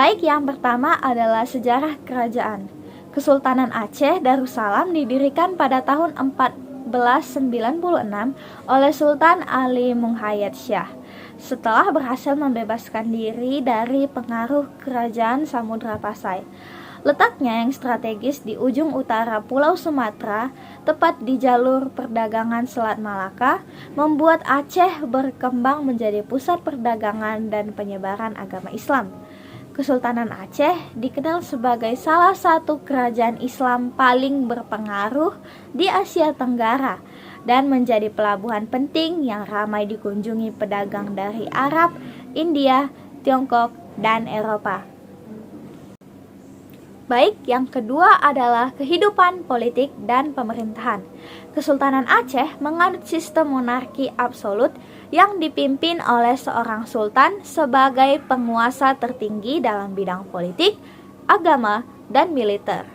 Baik, yang pertama adalah sejarah kerajaan. Kesultanan Aceh Darussalam didirikan pada tahun 1496 oleh Sultan Ali Muhayyad Shah setelah berhasil membebaskan diri dari pengaruh kerajaan Samudra Pasai. Letaknya yang strategis di ujung utara Pulau Sumatera, tepat di jalur perdagangan Selat Malaka, membuat Aceh berkembang menjadi pusat perdagangan dan penyebaran agama Islam. Kesultanan Aceh dikenal sebagai salah satu kerajaan Islam paling berpengaruh di Asia Tenggara dan menjadi pelabuhan penting yang ramai dikunjungi pedagang dari Arab, India, Tiongkok, dan Eropa. Baik, yang kedua adalah kehidupan politik dan pemerintahan. Kesultanan Aceh menganut sistem monarki absolut yang dipimpin oleh seorang sultan sebagai penguasa tertinggi dalam bidang politik, agama, dan militer.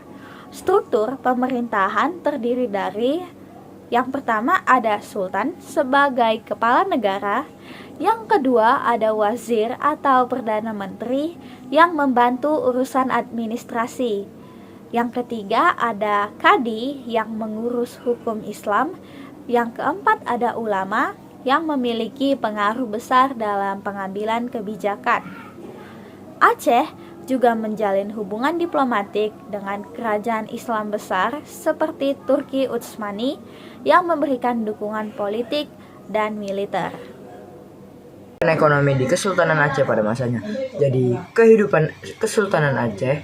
Struktur pemerintahan terdiri dari yang pertama ada sultan sebagai kepala negara, yang kedua ada wazir atau perdana menteri yang membantu urusan administrasi. Yang ketiga ada kadi yang mengurus hukum Islam. Yang keempat ada ulama yang memiliki pengaruh besar dalam pengambilan kebijakan. Aceh juga menjalin hubungan diplomatik dengan kerajaan Islam besar seperti Turki Utsmani yang memberikan dukungan politik dan militer. Ekonomi di Kesultanan Aceh pada masanya. Jadi kehidupan Kesultanan Aceh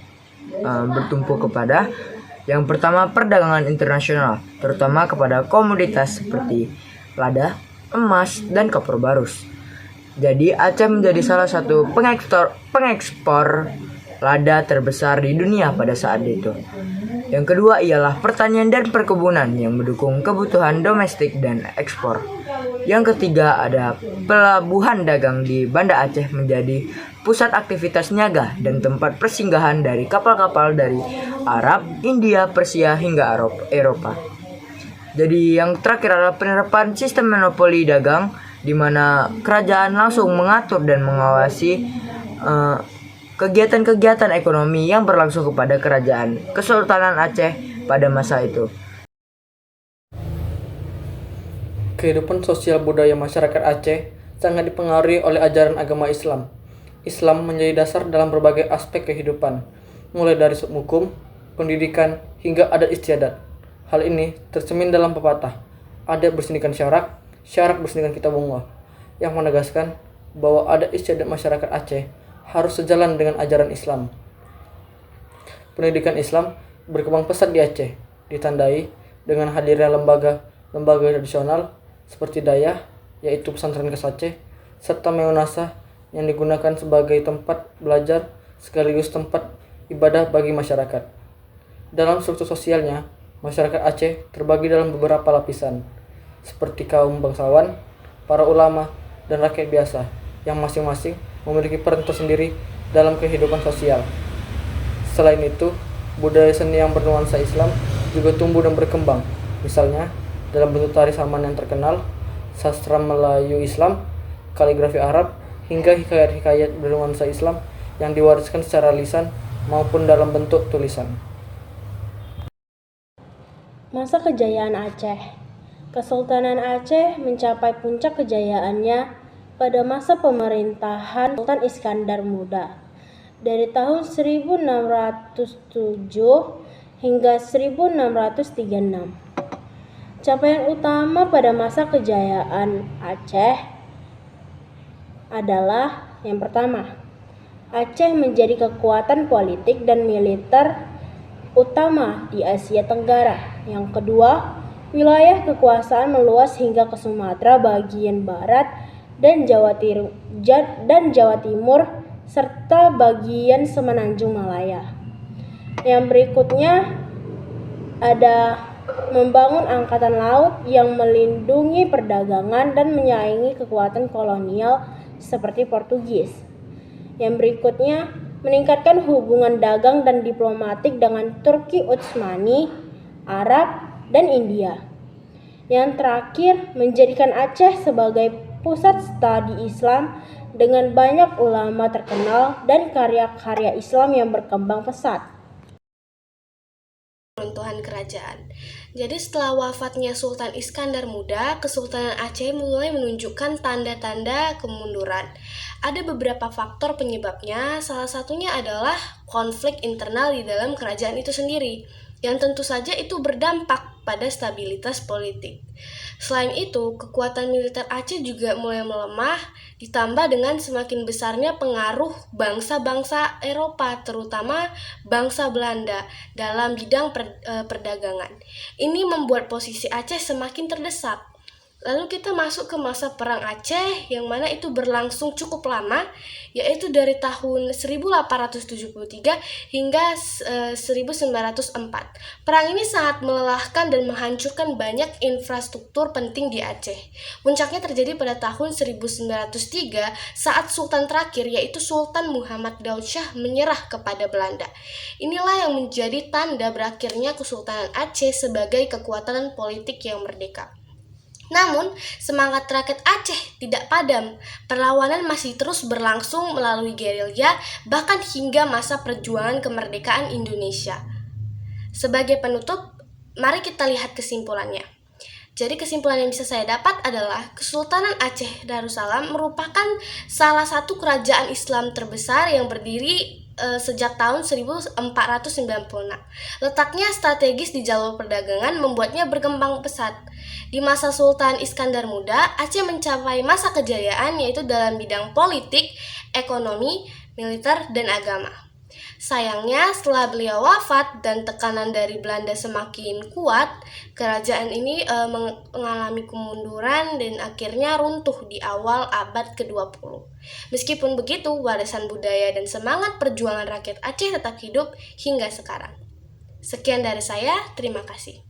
bertumpu kepada yang pertama perdagangan internasional, terutama kepada komoditas seperti lada, emas, dan kopra barus. Jadi Aceh menjadi salah satu pengekspor lada terbesar di dunia pada saat itu. Yang kedua ialah pertanian dan perkebunan yang mendukung kebutuhan domestik dan ekspor. Yang ketiga ada pelabuhan dagang di Banda Aceh menjadi pusat aktivitas niaga dan tempat persinggahan dari kapal-kapal dari Arab, India, Persia hingga Eropa. Jadi yang terakhir adalah penerapan sistem monopoli dagang di mana kerajaan langsung mengatur dan mengawasi kegiatan-kegiatan ekonomi yang berlangsung kepada kerajaan Kesultanan Aceh pada masa itu. Kehidupan sosial budaya masyarakat Aceh sangat dipengaruhi oleh ajaran agama Islam. Islam menjadi dasar dalam berbagai aspek kehidupan, mulai dari hukum, pendidikan, hingga adat istiadat. Hal ini tercermin dalam pepatah, adat bersendirikan syarak, syarak bersendirikan kitabullah, yang menegaskan bahwa adat istiadat masyarakat Aceh harus sejalan dengan ajaran Islam. Pendidikan Islam berkembang pesat di Aceh, ditandai dengan hadirnya lembaga tradisional seperti Dayah, yaitu pesantren khas Aceh, serta Meunasah yang digunakan sebagai tempat belajar sekaligus tempat ibadah bagi masyarakat. Dalam struktur sosialnya, masyarakat Aceh terbagi dalam beberapa lapisan, seperti kaum bangsawan, para ulama, dan rakyat biasa, yang masing-masing memiliki peran tersendiri dalam kehidupan sosial. Selain itu, budaya seni yang bernuansa Islam juga tumbuh dan berkembang, misalnya dalam bentuk tari saman yang terkenal, sastra Melayu Islam, kaligrafi Arab, hingga hikayat-hikayat bernuansa Islam yang diwariskan secara lisan maupun dalam bentuk tulisan. Masa kejayaan Aceh. Kesultanan Aceh mencapai puncak kejayaannya pada masa pemerintahan Sultan Iskandar Muda dari tahun 1607 hingga 1636. Capaian utama pada masa kejayaan Aceh adalah yang pertama, Aceh menjadi kekuatan politik dan militer utama di Asia Tenggara. Yang kedua, wilayah kekuasaan meluas hingga ke Sumatera bagian barat dan Jawa Timur serta bagian semenanjung Malaya. Yang berikutnya ada membangun angkatan laut yang melindungi perdagangan dan menyaingi kekuatan kolonial seperti Portugis. Yang berikutnya, meningkatkan hubungan dagang dan diplomatik dengan Turki Utsmani, Arab, dan India. Yang terakhir, menjadikan Aceh sebagai pusat studi Islam dengan banyak ulama terkenal dan karya-karya Islam yang berkembang pesat. Runtuhan kerajaan. Jadi setelah wafatnya Sultan Iskandar Muda, Kesultanan Aceh mulai menunjukkan tanda-tanda kemunduran. Ada beberapa faktor penyebabnya, salah satunya adalah konflik internal di dalam kerajaan itu sendiri, yang tentu saja itu berdampak pada stabilitas politik. Selain itu, kekuatan militer Aceh juga mulai melemah, ditambah dengan semakin besarnya pengaruh bangsa-bangsa Eropa, terutama bangsa Belanda, dalam bidang perdagangan. Ini membuat posisi Aceh semakin terdesak. Lalu kita masuk ke masa Perang Aceh yang mana itu berlangsung cukup lama, yaitu dari tahun 1873 hingga 1904. Perang ini sangat melelahkan dan menghancurkan banyak infrastruktur penting di Aceh. Puncaknya terjadi pada tahun 1903 saat Sultan terakhir yaitu Sultan Muhammad Daud Shah menyerah kepada Belanda. Inilah yang menjadi tanda berakhirnya Kesultanan Aceh sebagai kekuatan politik yang merdeka. Namun, semangat rakyat Aceh tidak padam. Perlawanan masih terus berlangsung melalui gerilya, bahkan hingga masa perjuangan kemerdekaan Indonesia. Sebagai penutup, mari kita lihat kesimpulannya. Jadi kesimpulan yang bisa saya dapat adalah Kesultanan Aceh Darussalam merupakan salah satu kerajaan Islam terbesar yang berdiri sejak tahun 1496. Letaknya strategis di jalur perdagangan membuatnya berkembang pesat. Di masa Sultan Iskandar Muda, Aceh mencapai masa kejayaan yaitu dalam bidang politik, ekonomi, militer, dan agama. Sayangnya, setelah beliau wafat dan tekanan dari Belanda semakin kuat, kerajaan ini mengalami kemunduran dan akhirnya runtuh di awal abad ke-20. Meskipun begitu, warisan budaya dan semangat perjuangan rakyat Aceh tetap hidup hingga sekarang. Sekian dari saya, terima kasih.